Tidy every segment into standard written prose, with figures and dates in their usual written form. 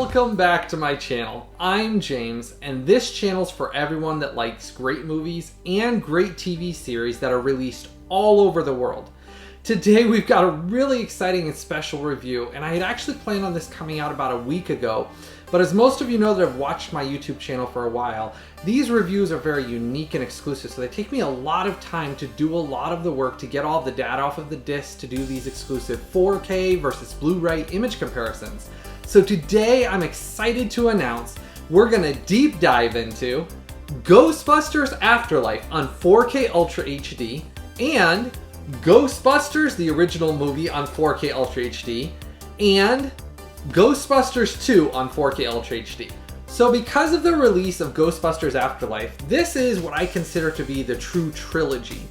Welcome back to my channel. I'm James, and this channel's for everyone that likes great movies and great TV series that are released all over the world. Today we've got a really exciting and special review, and I had actually planned on this coming out about a week ago, but as most of you know that have watched my YouTube channel for a while, these reviews are very unique and exclusive, so they take me a lot of time to do a lot of the work to get all the data off of the disc to do these exclusive 4K versus Blu-ray image comparisons. So today I'm excited to announce we're gonna deep dive into Ghostbusters Afterlife on 4K Ultra HD and Ghostbusters, the original movie, on 4K Ultra HD, and Ghostbusters 2 on 4K Ultra HD. So because of the release of Ghostbusters Afterlife, this is what I consider to be the true trilogy.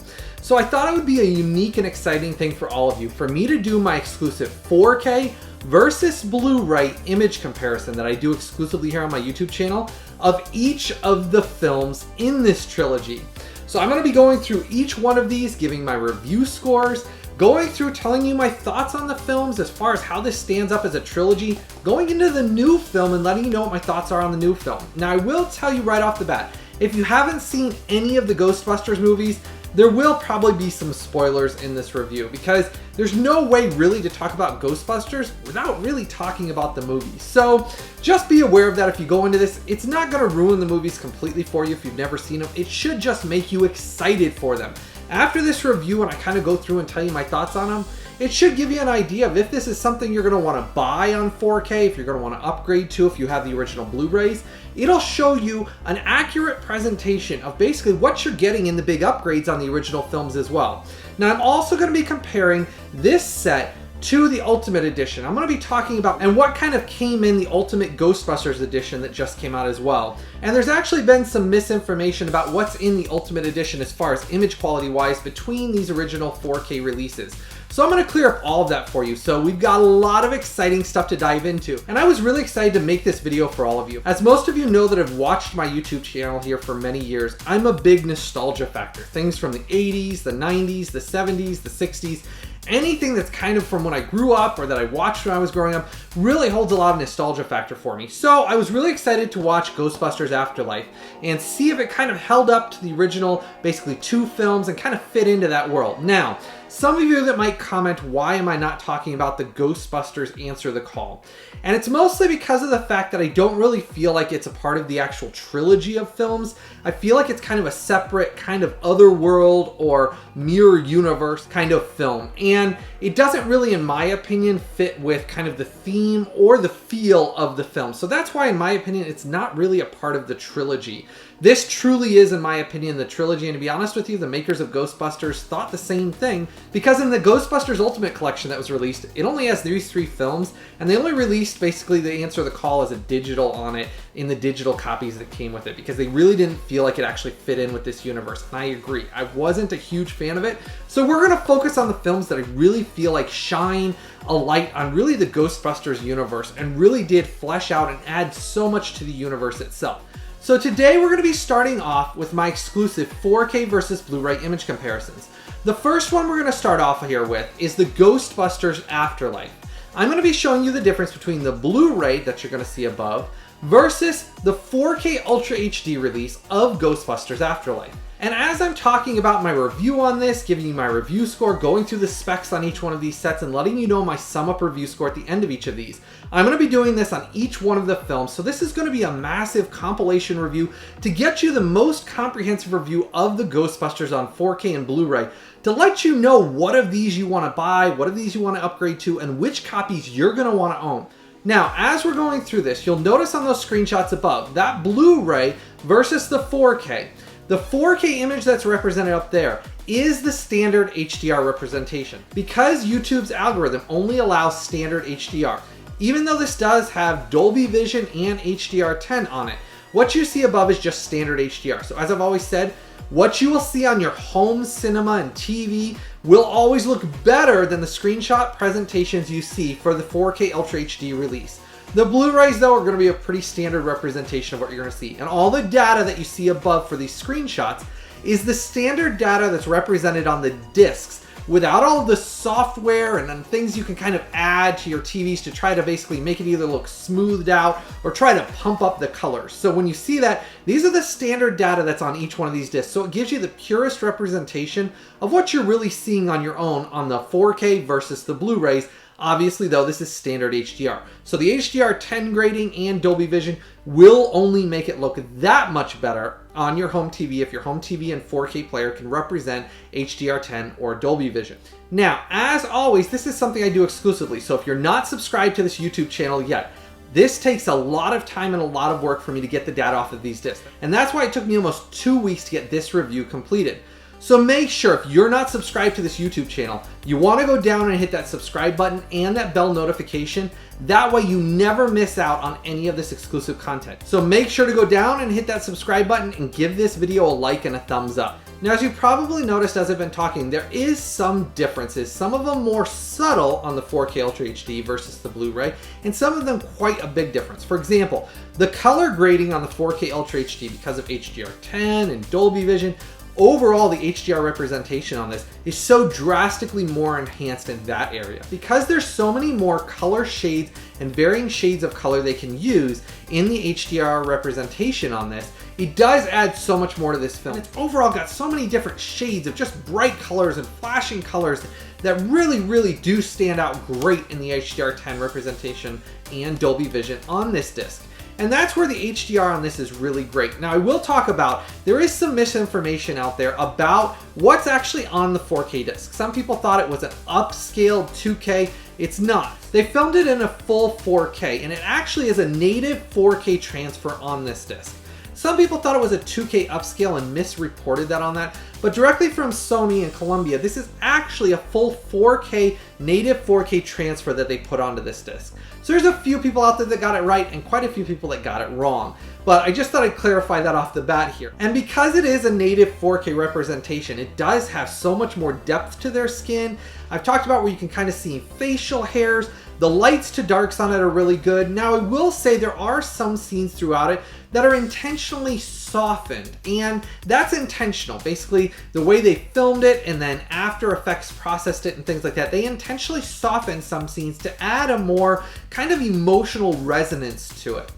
So I thought it would be a unique and exciting thing for all of you, for me to do my exclusive 4K versus Blu-ray image comparison that I do exclusively here on my YouTube channel of each of the films in this trilogy. So I'm going to be going through each one of these, giving my review scores, going through telling you my thoughts on the films as far as how this stands up as a trilogy, going into the new film and letting you know what my thoughts are on the new film. Now I will tell you right off the bat, if you haven't seen any of the Ghostbusters movies, there will probably be some spoilers in this review because there's no way really to talk about Ghostbusters without really talking about the movies. So just be aware of that if you go into this. It's not going to ruin the movies completely for you if you've never seen them. It should just make you excited for them. After this review, and I kind of go through and tell you my thoughts on them, it should give you an idea of if this is something you're going to want to buy on 4K, if you're going to want to upgrade to, if you have the original Blu-rays. It'll show you an accurate presentation of basically what you're getting in the big upgrades on the original films as well. Now I'm also going to be comparing this set to the Ultimate Edition. I'm going to be talking about and what kind of came in the Ultimate Ghostbusters Edition that just came out as well. And there's actually been some misinformation about what's in the Ultimate Edition as far as image quality wise between these original 4K releases. So I'm going to clear up all of that for you. So we've got a lot of exciting stuff to dive into. And I was really excited to make this video for all of you. As most of you know that have watched my YouTube channel here for many years, I'm a big nostalgia factor. Things from the 80s, the 90s, the 70s, the 60s, anything that's kind of from when I grew up or that I watched when I was growing up really holds a lot of nostalgia factor for me. So I was really excited to watch Ghostbusters Afterlife and see if it kind of held up to the original, basically 2 films and kind of fit into that world. Now, some of you that might comment, why am I not talking about the Ghostbusters Answer the Call? And it's mostly because of the fact that I don't really feel like it's a part of the actual trilogy of films. I feel like it's kind of a separate kind of otherworld or mirror universe kind of film. And it doesn't really, in my opinion, fit with kind of the theme or the feel of the film. So that's why, in my opinion, it's not really a part of the trilogy. This truly is, in my opinion, the trilogy, and to be honest with you, the makers of Ghostbusters thought the same thing, because in the Ghostbusters Ultimate Collection that was released, it only has these 3 films, and they only released basically the Answer the Call as a digital on it in the digital copies that came with it, because they really didn't feel like it actually fit in with this universe, and I agree. I wasn't a huge fan of it, so we're going to focus on the films that I really feel like shine a light on really the Ghostbusters universe, and really did flesh out and add so much to the universe itself. So today we're going to be starting off with my exclusive 4K versus Blu-ray image comparisons. The first one we're going to start off here with is the Ghostbusters Afterlife. I'm going to be showing you the difference between the Blu-ray that you're going to see above versus the 4K Ultra HD release of Ghostbusters Afterlife. And as I'm talking about my review on this, giving you my review score, going through the specs on each one of these sets, and letting you know my sum up review score at the end of each of these, I'm going to be doing this on each one of the films. So this is going to be a massive compilation review to get you the most comprehensive review of the Ghostbusters on 4K and Blu-ray, to let you know what of these you want to buy, what of these you want to upgrade to, and which copies you're going to want to own. Now, as we're going through this, you'll notice on those screenshots above, that Blu-ray versus the 4K. The 4K image that's represented up there is the standard HDR representation, because YouTube's algorithm only allows standard HDR. Even though this does have Dolby Vision and HDR10 on it, what you see above is just standard HDR. So as I've always said, what you will see on your home cinema and TV will always look better than the screenshot presentations you see for the 4K Ultra HD release. The Blu-rays, though, are going to be a pretty standard representation of what you're going to see. And all the data that you see above for these screenshots is the standard data that's represented on the discs without all the software and then things you can kind of add to your TVs to try to basically make it either look smoothed out or try to pump up the colors. So when you see that, these are the standard data that's on each one of these discs. So it gives you the purest representation of what you're really seeing on your own on the 4K versus the Blu-rays. Obviously though, this is standard HDR. So the HDR10 grading and Dolby Vision will only make it look that much better on your home TV if your home TV and 4K player can represent HDR10 or Dolby Vision. Now, as always, this is something I do exclusively. So if you're not subscribed to this YouTube channel yet, this takes a lot of time and a lot of work for me to get the data off of these discs. And that's why it took me almost 2 weeks to get this review completed. So make sure, if you're not subscribed to this YouTube channel, you want to go down and hit that subscribe button and that bell notification. That way you never miss out on any of this exclusive content. So make sure to go down and hit that subscribe button and give this video a like and a thumbs up. Now, as you probably noticed as I've been talking, there is some differences, some of them more subtle on the 4K Ultra HD versus the Blu-ray, and some of them quite a big difference. For example, the color grading on the 4K Ultra HD, because of HDR10 and Dolby Vision, overall, the HDR representation on this is so drastically more enhanced in that area. Because there's so many more color shades and varying shades of color they can use in the HDR representation on this, it does add so much more to this film. It's overall got so many different shades of just bright colors and flashing colors that really do stand out great in the HDR10 representation and Dolby Vision on this disc. And that's where the HDR on this is really great. Now I will talk about, there is some misinformation out there about what's actually on the 4K disc. Some people thought it was an upscaled 2K. It's not. They filmed it in a full 4K, and it actually is a native 4K transfer on this disc. Some people thought it was a 2K upscale and misreported that on that, but directly from Sony and Columbia, this is actually a full 4K, native 4K transfer that they put onto this disc. So there's a few people out there that got it right and quite a few people that got it wrong. But I just thought I'd clarify that off the bat here. And because it is a native 4K representation, it does have so much more depth to their skin. I've talked about where you can kind of see facial hairs. The lights to darks on it are really good. Now I will say there are some scenes throughout it that are intentionally softened, and that's intentional. Basically, the way they filmed it and then After Effects processed it and things like that, they intentionally softened some scenes to add a more kind of emotional resonance to it.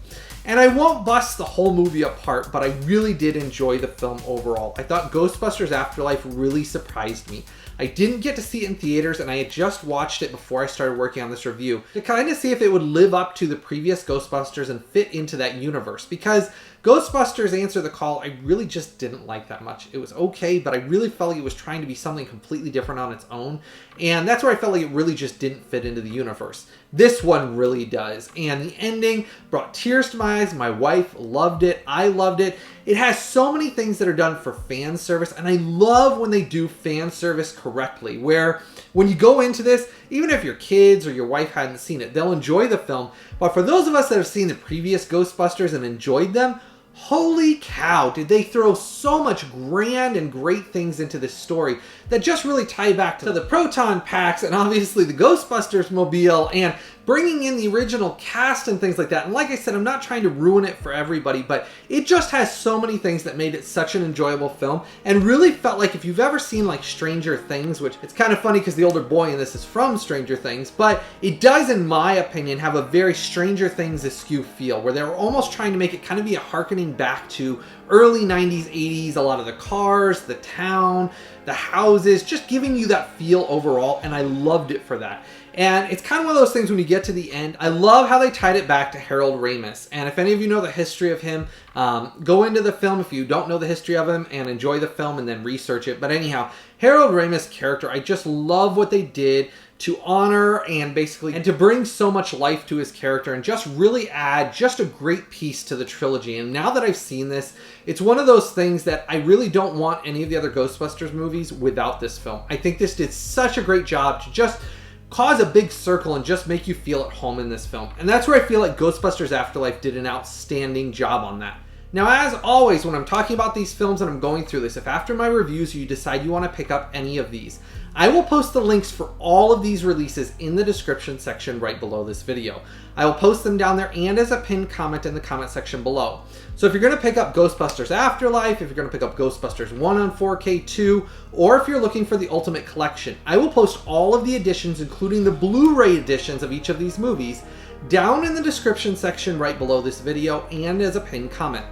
And I won't bust the whole movie apart, but I really did enjoy the film overall. I thought Ghostbusters Afterlife really surprised me. I didn't get to see it in theaters, and I had just watched it before I started working on this review to kind of see if it would live up to the previous Ghostbusters and fit into that universe, because Ghostbusters Answer the Call I really just didn't like that much. It was okay, but I really felt like it was trying to be something completely different on its own, and that's where I felt like it really just didn't fit into the universe. This one really does, and the ending brought tears to my eyes. My wife loved it. I loved it. It has so many things that are done for fan service, and I love when they do fan service correctly, where when you go into this, even if your kids or your wife hadn't seen it, they'll enjoy the film. But for those of us that have seen the previous Ghostbusters and enjoyed them, holy cow, did they throw so much grand and great things into this story that just really tie back to the proton packs and obviously the Ghostbusters mobile and bringing in the original cast and things like that. And like I said, I'm not trying to ruin it for everybody, but it just has so many things that made it such an enjoyable film and really felt like if you've ever seen like Stranger Things, which it's kind of funny because the older boy in this is from Stranger Things, but it does, in my opinion, have a very Stranger Things askew feel where they were almost trying to make it kind of be a harkening back to early 90s, 80s, a lot of the cars, the town, the houses, just giving you that feel overall, and I loved it for that. And it's kind of one of those things when you get to the end, I love how they tied it back to Harold Ramis. And if any of you know the history of him, go into the film if you don't know the history of him and enjoy the film and then research it. But anyhow, Harold Ramis' character, I just love what they did to honor and basically and to bring so much life to his character and just really add just a great piece to the trilogy. And now that I've seen this, it's one of those things that I really don't want any of the other Ghostbusters movies without this film. I think this did such a great job to just cause a big circle and just make you feel at home in this film. And that's where I feel like Ghostbusters Afterlife did an outstanding job on that. Now, as always, when I'm talking about these films and I'm going through this, if after my reviews you decide you want to pick up any of these, I will post the links for all of these releases in the description section right below this video. I will post them down there and as a pinned comment in the comment section below. So if you're going to pick up Ghostbusters Afterlife, if you're going to pick up Ghostbusters 1 on 4K 2, or if you're looking for the Ultimate Collection, I will post all of the editions, including the Blu-ray editions of each of these movies, down in the description section right below this video and as a pinned comment.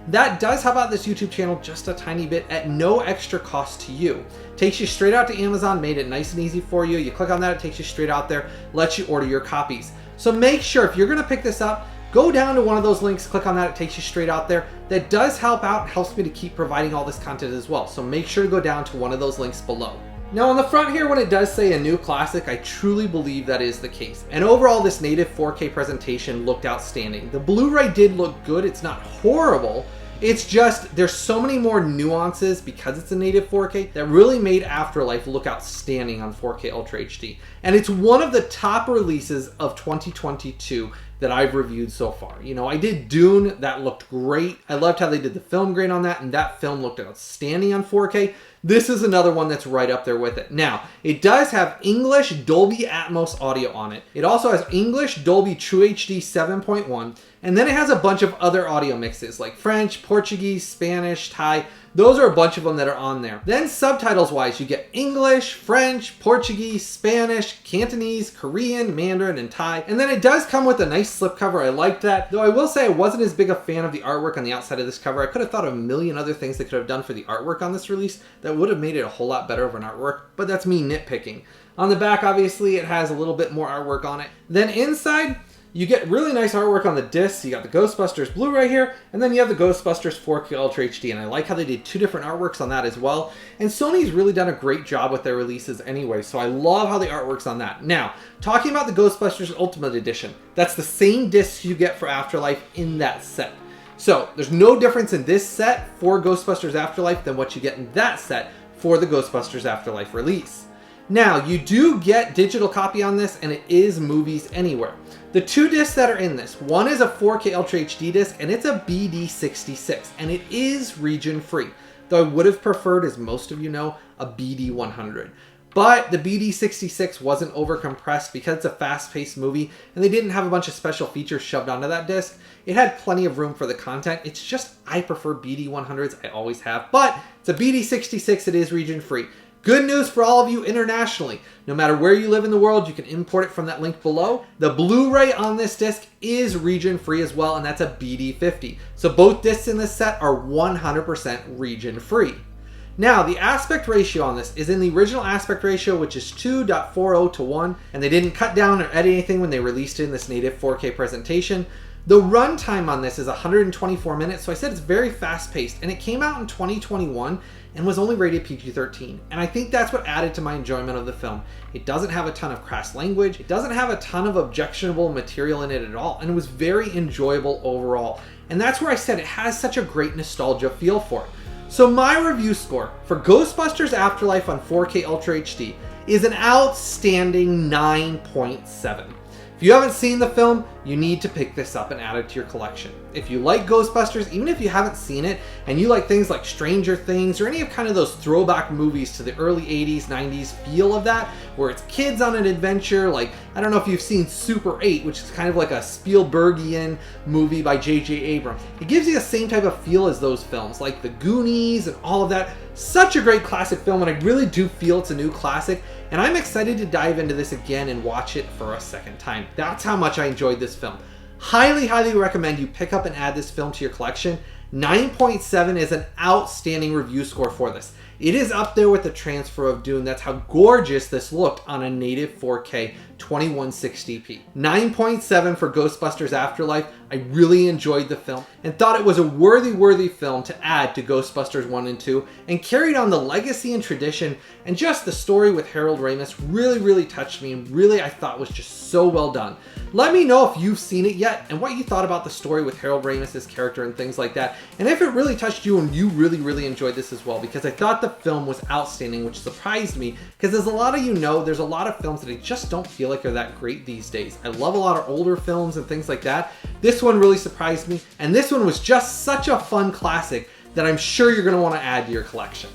That does help out this YouTube channel just a tiny bit at no extra cost to you. Takes you straight out to Amazon, made it nice and easy for you. You click on that, it takes you straight out there, lets you order your copies. So make sure if you're going to pick this up, go down to one of those links, click on that, it takes you straight out there. That does help out, helps me to keep providing all this content as well. So make sure to go down to one of those links below. Now on the front here, when it does say a new classic, I truly believe that is the case. And overall, this native 4K presentation looked outstanding. The Blu-ray did look good. It's not horrible. It's just, there's so many more nuances because it's a native 4K that really made Afterlife look outstanding on 4K Ultra HD. And it's one of the top releases of 2022 that I've reviewed so far. You know, I did Dune, that looked great. I loved how they did the film grain on that, and that film looked outstanding on 4K. This is another one that's right up there with it. Now, it does have English Dolby Atmos audio on it. It also has English Dolby True HD 7.1, and then it has a bunch of other audio mixes like French, Portuguese, Spanish, Thai. Those are a bunch of them that are on there. Then subtitles wise, you get English, French, Portuguese, Spanish, Cantonese, Korean, Mandarin, and Thai. And then it does come with a nice slipcover. I liked that. Though I will say I wasn't as big a fan of the artwork on the outside of this cover. I could have thought of a million other things they could have done for the artwork on this release that would have made it a whole lot better of an artwork, but that's me nitpicking. On the back, obviously, it has a little bit more artwork on it. Then inside, you get really nice artwork on the discs. You got the Ghostbusters Blu-ray here, and then you have the Ghostbusters 4K Ultra HD, and I like how they did two different artworks on that as well. And Sony's really done a great job with their releases anyway, so I love how the artwork's on that. Now, talking about the Ghostbusters Ultimate Edition, that's the same discs you get for Afterlife in that set. So, there's no difference in this set for Ghostbusters Afterlife than what you get in that set for the Ghostbusters Afterlife release. Now, you do get digital copy on this, and it is Movies Anywhere. The two discs that are in this, one is a 4K Ultra HD disc, and it's a BD66, and it is region free. Though I would have preferred, as most of you know, a BD100. But the BD66 wasn't overcompressed because it's a fast-paced movie, and they didn't have a bunch of special features shoved onto that disc. It had plenty of room for the content. It's just, I prefer BD100s, I always have. But it's a BD66, it is region free. Good news for all of you internationally. No matter where you live in the world, you can import it from that link below. The Blu-ray on this disc is region free as well, and that's a BD50. So both discs in this set are 100% region free. Now, the aspect ratio on this is in the original aspect ratio, which is 2.40 to 1, and they didn't cut down or edit anything when they released it in this native 4K presentation. The runtime on this is 124 minutes, so I said it's very fast-paced, and it came out in 2021 and was only rated PG-13, and I think that's what added to my enjoyment of the film. It doesn't have a ton of crass language, it doesn't have a ton of objectionable material in it at all, and it was very enjoyable overall, and that's where I said it has such a great nostalgia feel for it. So my review score for Ghostbusters Afterlife on 4K Ultra HD is an outstanding 9.7. If you haven't seen the film, you need to pick this up and add it to your collection. If you like Ghostbusters, even if you haven't seen it, and you like things like Stranger Things or any of kind of those throwback movies to the early 80s, 90s feel of that, where it's kids on an adventure, like, I don't know if you've seen Super 8, which is kind of like a Spielbergian movie by J.J. Abrams. It gives you the same type of feel as those films, like The Goonies and all of that. Such a great classic film, and I really do feel it's a new classic, and I'm excited to dive into this again and watch it for a second time. That's how much I enjoyed this film. Highly, highly recommend you pick up and add this film to your collection. 9.7 is an outstanding review score for this. It is up there with the transfer of Dune. That's how gorgeous this looked on a native 4K 2160p. 9.7 for Ghostbusters Afterlife. I really enjoyed the film and thought it was a worthy film to add to Ghostbusters 1 and 2 and carried on the legacy and tradition, and just the story with Harold Ramis really touched me and really I thought was just so well done. Let me know if you've seen it yet and what you thought about the story with Harold Ramis' character and things like that. And if it really touched you and you really enjoyed this as well, because I thought the film was outstanding, which surprised me, because as a lot of you know, there's a lot of films that I just don't feel like are that great these days. I love a lot of older films and things like that. This one really surprised me, and this one was just such a fun classic that I'm sure you're going to want to add to your collection.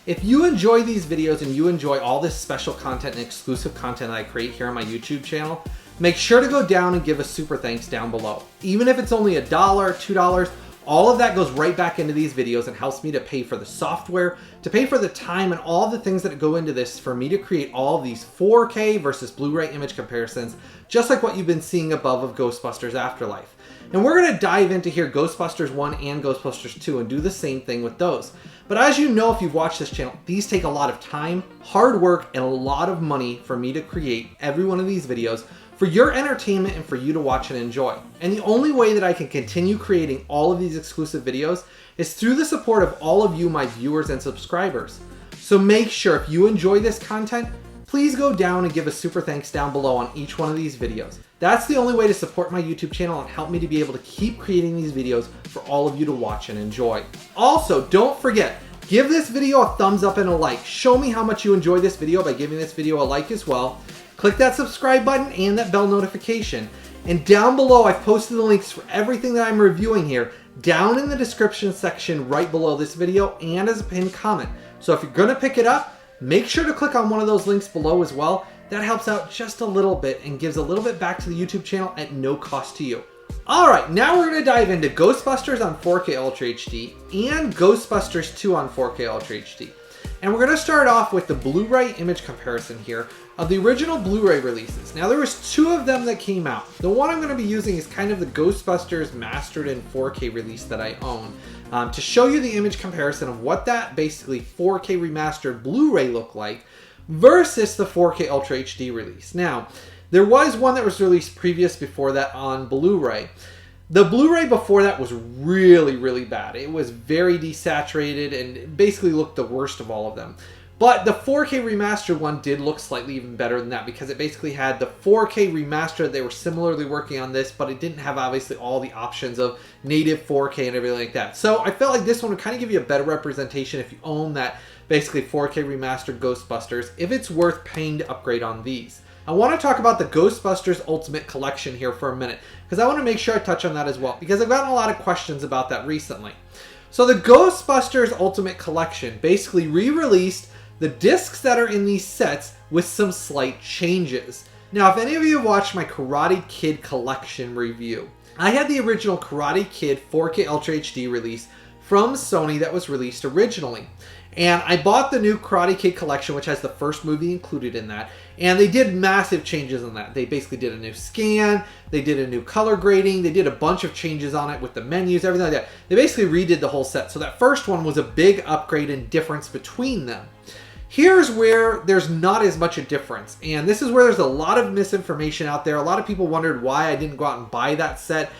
If you enjoy these videos and you enjoy all this special content and exclusive content that I create here on my YouTube channel, make sure to go down and give a super thanks down below. Even if it's only $1, $2, all of that goes right back into these videos and helps me to pay for the software, to pay for the time and all the things that go into this for me to create all of these 4K versus Blu-ray image comparisons, just like what you've been seeing above of Ghostbusters Afterlife. And we're going to dive into here Ghostbusters 1 and Ghostbusters 2 and do the same thing with those. But as you know, if you've watched this channel, these take a lot of time, hard work, and a lot of money for me to create every one of these videos for your entertainment and for you to watch and enjoy. And the only way that I can continue creating all of these exclusive videos is through the support of all of you, my viewers and subscribers. So make sure if you enjoy this content, please go down and give a super thanks down below on each one of these videos. That's the only way to support my YouTube channel and help me to be able to keep creating these videos for all of you to watch and enjoy. Also, don't forget, give this video a thumbs up and a like. Show me how much you enjoyed this video by giving this video a like as well. Click that subscribe button and that bell notification. And down below, I've posted the links for everything that I'm reviewing here down in the description section right below this video and as a pinned comment. So if you're gonna pick it up, make sure to click on one of those links below as well. That helps out just a little bit and gives a little bit back to the YouTube channel at no cost to you. Alright, now we're going to dive into Ghostbusters on 4K Ultra HD and Ghostbusters 2 on 4K Ultra HD. And we're going to start off with the Blu-ray image comparison here of the original Blu-ray releases. Now there was 2 of them that came out. The one I'm going to be using is kind of the Ghostbusters mastered in 4K release that I own to show you the image comparison of what that basically 4K remastered Blu-ray looked like versus the 4K Ultra HD release. Now, there was one that was released previous before that on Blu-ray. The Blu-ray before that was really bad. It was very desaturated and basically looked the worst of all of them. But the 4K remastered one did look slightly even better than that because it basically had the 4K remastered. They were similarly working on this, but it didn't have obviously all the options of native 4K and everything like that. So I felt like this one would kind of give you a better representation if you own that basically 4K remastered Ghostbusters, if it's worth paying to upgrade on these. I want to talk about the Ghostbusters Ultimate Collection here for a minute, because I want to make sure I touch on that as well, because I've gotten a lot of questions about that recently. So the Ghostbusters Ultimate Collection basically re-released the discs that are in these sets with some slight changes. Now, if any of you have watched my Karate Kid collection review, I had the original Karate Kid 4K Ultra HD release from Sony that was released originally. And I bought the new Karate Kid collection, which has the first movie included in that. And they did massive changes on that. They basically did a new scan, they did a new color grading, they did a bunch of changes on it with the menus, everything like that. They basically redid the whole set. So that first one was a big upgrade and difference between them. Here's where there's not as much a difference. And this is where there's a lot of misinformation out there. A lot of people wondered why I didn't go out and buy that set.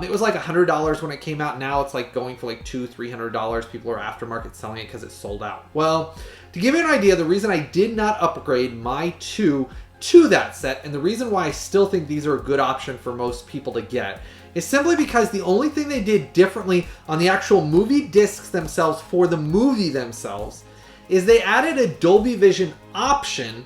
It was like $100 when it came out. Now it's like going for like $200, $300. People are aftermarket selling it because it's sold out. Well, to give you an idea, the reason I did not upgrade my 2 to that set, and the reason why I still think these are a good option for most people to get, is simply because the only thing they did differently on the actual movie discs themselves for the movie themselves is they added a Dolby Vision option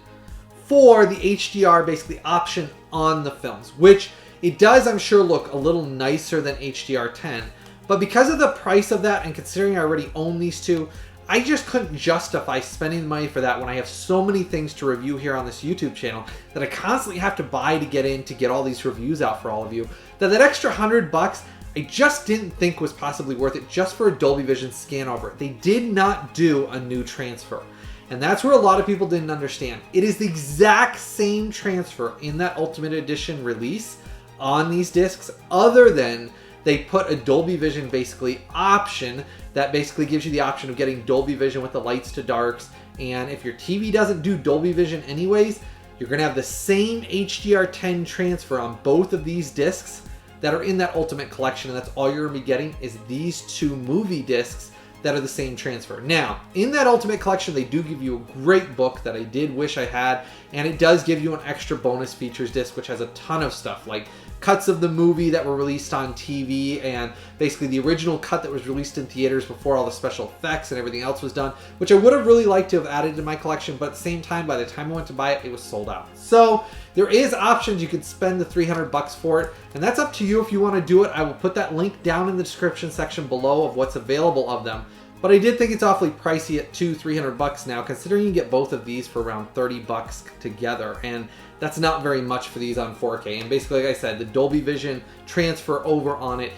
for the HDR basically option on the films, which it does, I'm sure, look a little nicer than HDR10. But because of the price of that, and considering I already own these 2, I just couldn't justify spending money for that when I have so many things to review here on this YouTube channel that I constantly have to buy to get in to get all these reviews out for all of you. That extra $100, I just didn't think was possibly worth it just for a Dolby Vision scan over it. They did not do a new transfer. And that's where a lot of people didn't understand. It is the exact same transfer in that Ultimate Edition release on these discs, other than they put a Dolby Vision basically option that basically gives you the option of getting Dolby Vision with the lights to darks. And if your TV doesn't do Dolby Vision anyways, you're gonna have the same HDR10 transfer on both of these discs that are in that Ultimate Collection, and that's all you're gonna be getting is these 2 movie discs that are the same transfer. Now, in that Ultimate Collection, they do give you a great book that I did wish I had, and it does give you an extra bonus features disc, which has a ton of stuff, like cuts of the movie that were released on TV, and basically the original cut that was released in theaters before all the special effects and everything else was done, which I would have really liked to have added to my collection, but at the same time, by the time I went to buy it, it was sold out. So there is options. You could spend the $300 for it, and that's up to you if you want to do it. I will put that link down in the description section below of what's available of them. But I did think it's awfully pricey at $300 now, considering you get both of these for around $30 together, and that's not very much for these on 4K. And basically, like I said, the Dolby Vision transfer over on it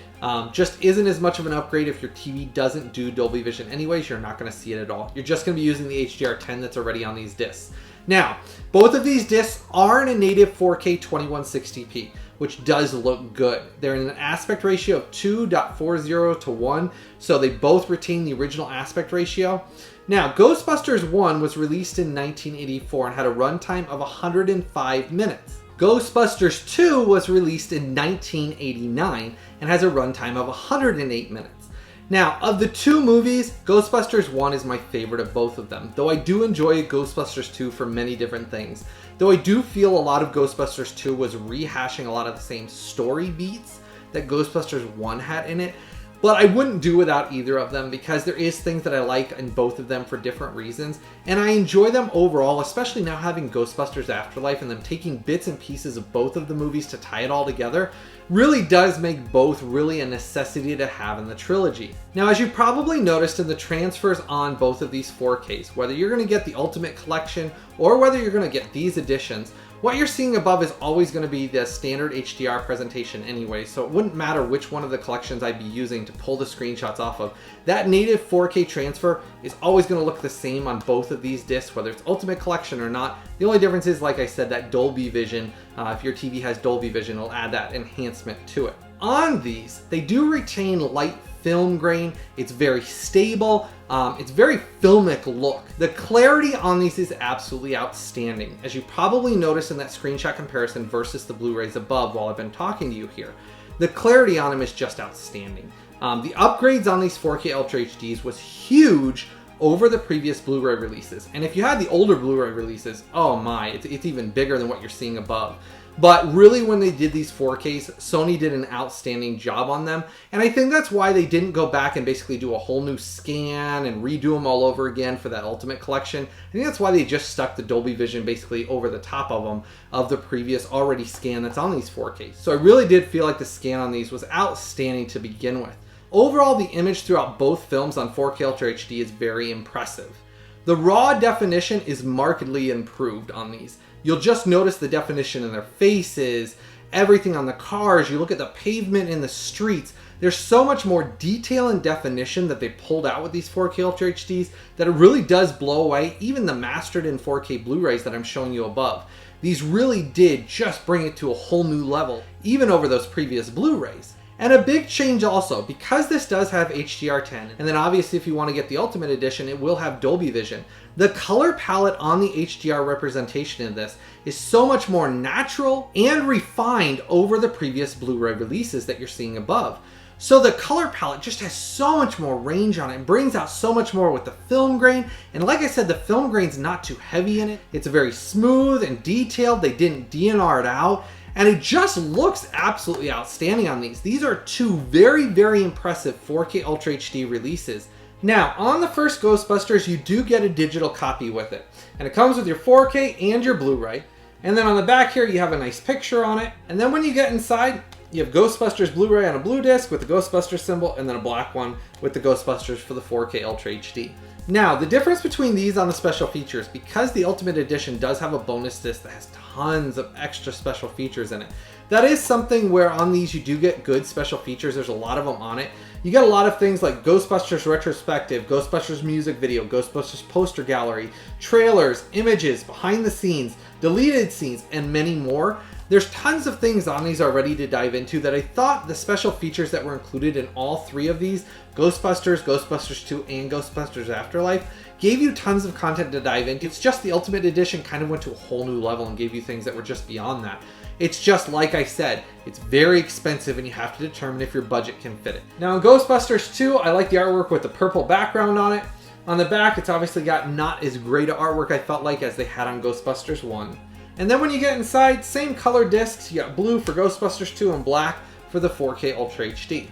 just isn't as much of an upgrade. If your TV doesn't do Dolby Vision anyways, you're not going to see it at all. You're just going to be using the HDR10 that's already on these discs. Now, both of these discs are in a native 4K 2160p, which does look good. They're in an aspect ratio of 2.40 to 1, so they both retain the original aspect ratio. Now, Ghostbusters 1 was released in 1984 and had a runtime of 105 minutes. Ghostbusters 2 was released in 1989 and has a runtime of 108 minutes. Now, of the two movies, Ghostbusters 1 is my favorite of both of them, though I do enjoy Ghostbusters 2 for many different things. Though I do feel a lot of Ghostbusters 2 was rehashing a lot of the same story beats that Ghostbusters 1 had in it, but I wouldn't do without either of them because there is things that I like in both of them for different reasons, and I enjoy them overall, especially now having Ghostbusters Afterlife and them taking bits and pieces of both of the movies to tie it all together really does make both really a necessity to have in the trilogy. Now, as you probably noticed in the transfers on both of these 4Ks, whether you're going to get the Ultimate Collection or whether you're going to get these editions, what you're seeing above is always going to be the standard HDR presentation anyway, so it wouldn't matter which one of the collections I'd be using to pull the screenshots off of. That native 4K transfer is always going to look the same on both of these discs, whether it's Ultimate Collection or not. The only difference is, like I said, that Dolby Vision. If your TV has Dolby Vision, it'll add that enhancement to it. On these, they do retain light film grain. It's very stable. It's very filmic look. The clarity on these is absolutely outstanding, as you probably noticed in that screenshot comparison versus the Blu-rays above while I've been talking to you here. The clarity on them is just outstanding. The upgrades on these 4K Ultra HDs was huge over the previous Blu-ray releases. And if you had the older Blu-ray releases, oh my, it's even bigger than what you're seeing above. But really, when they did these 4Ks, Sony did an outstanding job on them. And I think that's why they didn't go back and basically do a whole new scan and redo them all over again for that Ultimate Collection. I think that's why they just stuck the Dolby Vision basically over the top of them of the previous already scan that's on these 4Ks. So I really did feel like the scan on these was outstanding to begin with. Overall, the image throughout both films on 4K Ultra HD is very impressive. The raw definition is markedly improved on these. You'll just notice the definition in their faces, everything on the cars, you look at the pavement in the streets. There's so much more detail and definition that they pulled out with these 4K Ultra HDs that it really does blow away even the mastered in 4K Blu-rays that I'm showing you above. These really did just bring it to a whole new level, even over those previous Blu-rays. And a big change also, because this does have HDR10, and then obviously if you want to get the Ultimate Edition, it will have Dolby Vision. The color palette on the HDR representation in this is so much more natural and refined over the previous Blu-ray releases that you're seeing above. So the color palette just has so much more range on it and brings out so much more with the film grain. And like I said, the film grain's not too heavy in it. It's very smooth and detailed. They didn't DNR it out. And it just looks absolutely outstanding on these. These are two very, very impressive 4K Ultra HD releases. Now, on the first Ghostbusters, you do get a digital copy with it. And it comes with your 4K and your Blu-ray. And then on the back here, you have a nice picture on it. And then when you get inside, you have Ghostbusters Blu-ray on a blue disc with the Ghostbusters symbol, and then a black one with the Ghostbusters for the 4K Ultra HD. Now, the difference between these on the special features, because the Ultimate Edition does have a bonus disc that has tons of extra special features in it. That is something where on these you do get good special features. There's a lot of them on it. You get a lot of things like Ghostbusters Retrospective, Ghostbusters Music Video, Ghostbusters Poster Gallery, trailers, images, behind the scenes, deleted scenes, and many more. There's tons of things on these already to dive into that I thought the special features that were included in all three of these, Ghostbusters, Ghostbusters 2, and Ghostbusters Afterlife, gave you tons of content to dive into. It's just the Ultimate Edition kind of went to a whole new level and gave you things that were just beyond that. It's just like I said, it's very expensive and you have to determine if your budget can fit it. Now in Ghostbusters 2, I like the artwork with the purple background on it. On the back, it's obviously got not as great an artwork I felt like as they had on Ghostbusters 1. And then when you get inside, same color discs, you got blue for Ghostbusters 2 and black for the 4K Ultra HD.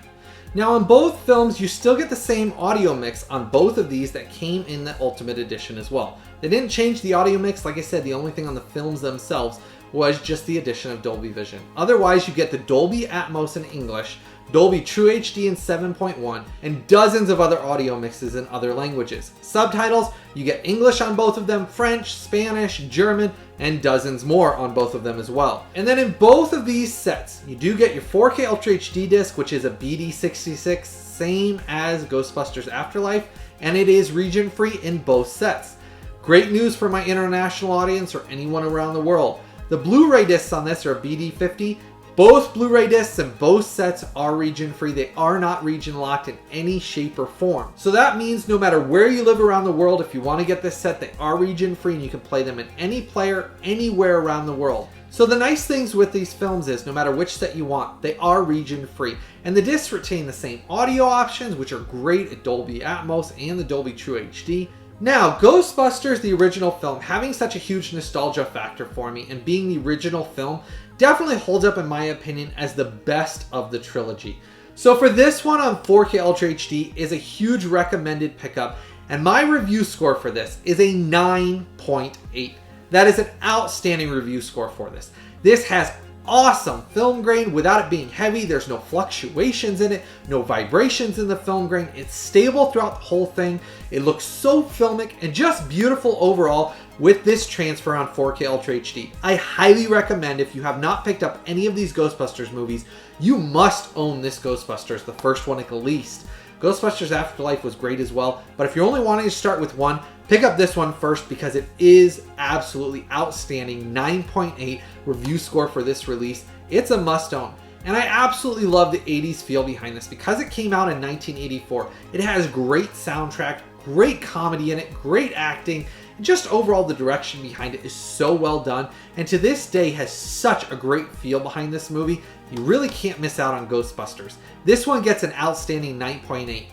Now in both films, you still get the same audio mix on both of these that came in the Ultimate Edition as well. They didn't change the audio mix. Like I said, the only thing on the films themselves was just the addition of Dolby Vision. Otherwise, you get the Dolby Atmos in English, Dolby True HD in 7.1, and dozens of other audio mixes in other languages. Subtitles, you get English on both of them, French, Spanish, German, and dozens more on both of them as well. And then in both of these sets, you do get your 4K Ultra HD disc, which is a BD66, same as Ghostbusters Afterlife, and it is region-free in both sets. Great news for my international audience or anyone around the world. The Blu-ray discs on this are BD50. Both Blu-ray discs and both sets are region-free. They are not region-locked in any shape or form. So that means no matter where you live around the world, if you want to get this set, they are region-free and you can play them in any player, anywhere around the world. So the nice things with these films is no matter which set you want, they are region-free. And the discs retain the same audio options, which are great at Dolby Atmos and the Dolby True HD. Now, Ghostbusters, the original film, having such a huge nostalgia factor for me and being the original film, definitely holds up in my opinion as the best of the trilogy. So for this one on 4K Ultra HD is a huge recommended pickup, and my review score for this is a 9.8. That is an outstanding review score for this. This has awesome film grain without it being heavy. There's no fluctuations in it, no vibrations in the film grain. It's stable throughout the whole thing. It looks so filmic and just beautiful overall with this transfer on 4K Ultra HD. I highly recommend, if you have not picked up any of these Ghostbusters movies, you must own this Ghostbusters, the first one at least. Ghostbusters Afterlife was great as well, but if you're only wanting to start with one, pick up this one first because it is absolutely outstanding. 9.8 review score for this release. It's a must own. And I absolutely love the 80s feel behind this because it came out in 1984. It has great soundtrack, great comedy in it, great acting, and just overall the direction behind it is so well done, and to this day has such a great feel behind this movie. You really can't miss out on Ghostbusters. This one gets an outstanding 9.8.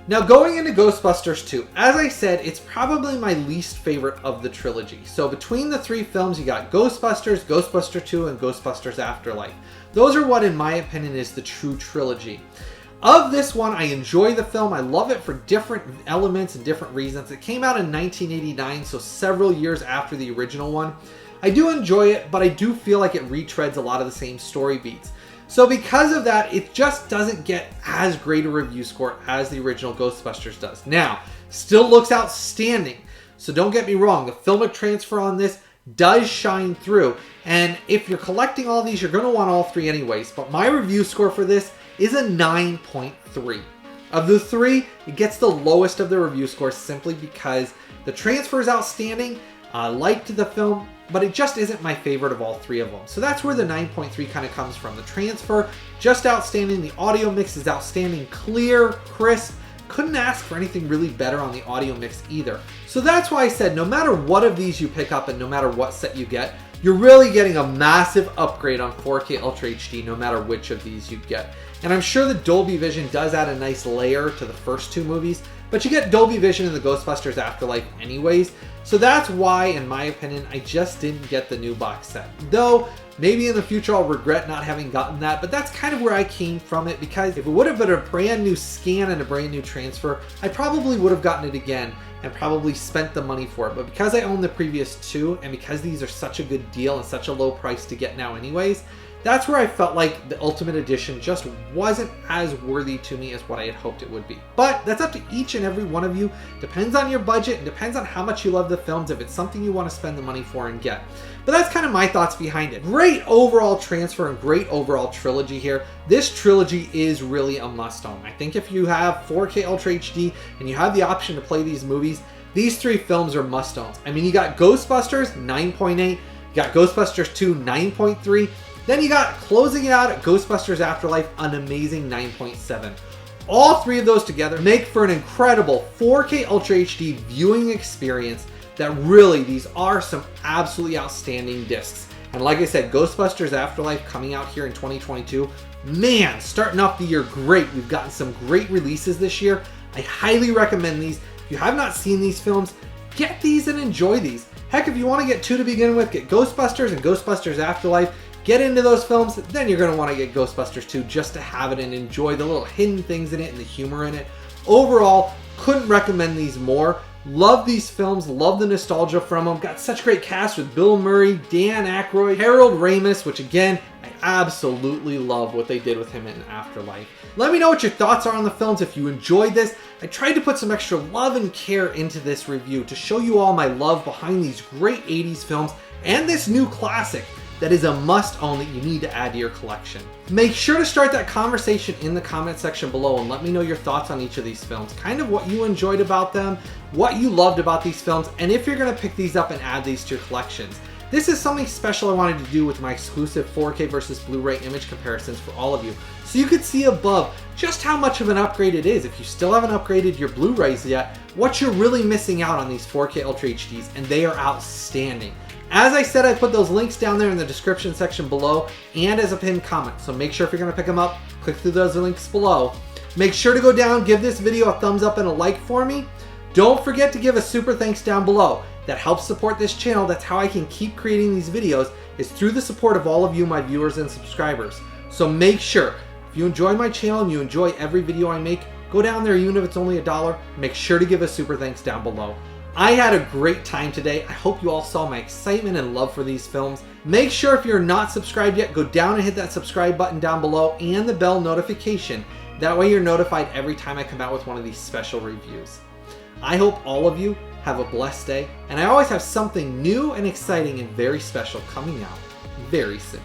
Now going into Ghostbusters 2, as I said, it's probably my least favorite of the trilogy. So between the three films, you got Ghostbusters, Ghostbusters 2, and Ghostbusters Afterlife. Those are what, in my opinion, is the true trilogy. Of this one, I enjoy the film. I love it for different elements and different reasons. It came out in 1989, so several years after the original one. I do enjoy it, but I do feel like it retreads a lot of the same story beats. So because of that, it just doesn't get as great a review score as the original Ghostbusters does. Now, still looks outstanding. So don't get me wrong, the filmic transfer on this does shine through. And if you're collecting all these, you're going to want all three anyways. But my review score for this is a 9.3. Of the three, it gets the lowest of the review scores simply because the transfer is outstanding. I liked the film, but it just isn't my favorite of all three of them. So that's where the 9.3 kind of comes from. The transfer, just outstanding. The audio mix is outstanding, clear, crisp. Couldn't ask for anything really better on the audio mix either. So that's why I said no matter what of these you pick up and no matter what set you get, you're really getting a massive upgrade on 4K Ultra HD no matter which of these you get. And I'm sure the Dolby Vision does add a nice layer to the first two movies, but you get Dolby Vision in the Ghostbusters Afterlife anyways. So that's why, in my opinion, I just didn't get the new box set. Though, maybe in the future I'll regret not having gotten that, but that's kind of where I came from it, because if it would have been a brand new scan and a brand new transfer, I probably would have gotten it again and probably spent the money for it. But because I own the previous two, and because these are such a good deal and such a low price to get now anyways, that's where I felt like the Ultimate Edition just wasn't as worthy to me as what I had hoped it would be. But that's up to each and every one of you. Depends on your budget and depends on how much you love the films, if it's something you want to spend the money for and get. But that's kind of my thoughts behind it. Great overall transfer and great overall trilogy here. This trilogy is really a must-own. I think if you have 4K Ultra HD and you have the option to play these movies, these three films are must-owns. I mean, you got Ghostbusters, 9.8. You got Ghostbusters 2, 9.3. Then you got, closing it out at Ghostbusters Afterlife, an amazing 9.7. All three of those together make for an incredible 4K Ultra HD viewing experience that really, these are some absolutely outstanding discs. And like I said, Ghostbusters Afterlife coming out here in 2022. Man, starting off the year great. We've gotten some great releases this year. I highly recommend these. If you have not seen these films, get these and enjoy these. Heck, if you want to get two to begin with, get Ghostbusters and Ghostbusters Afterlife. Get into those films, then you're going to want to get Ghostbusters 2 just to have it and enjoy the little hidden things in it and the humor in it. Overall, couldn't recommend these more. Love these films, love the nostalgia from them. Got such great cast with Bill Murray, Dan Aykroyd, Harold Ramis, which again, I absolutely love what they did with him in Afterlife. Let me know what your thoughts are on the films if you enjoyed this. I tried to put some extra love and care into this review to show you all my love behind these great 80s films and this new classic that is a must-own that you need to add to your collection. Make sure to start that conversation in the comment section below and let me know your thoughts on each of these films, kind of what you enjoyed about them, what you loved about these films, and if you're gonna pick these up and add these to your collections. This is something special I wanted to do with my exclusive 4K versus Blu-ray image comparisons for all of you, so you could see above just how much of an upgrade it is. If you still haven't upgraded your Blu-rays yet, what you're really missing out on these 4K Ultra HDs, and they are outstanding. As I said, I put those links down there in the description section below and as a pinned comment. So make sure if you're gonna pick them up, click through those links below. Make sure to go down, give this video a thumbs up and a like for me. Don't forget to give a super thanks down below. That helps support this channel. That's how I can keep creating these videos, is through the support of all of you, my viewers and subscribers. So make sure, if you enjoy my channel and you enjoy every video I make, go down there, even if it's only $1, make sure to give a super thanks down below. I had a great time today. I hope you all saw my excitement and love for these films. Make sure if you're not subscribed yet, go down and hit that subscribe button down below and the bell notification. That way you're notified every time I come out with one of these special reviews. I hope all of you have a blessed day, and I always have something new and exciting and very special coming out very soon.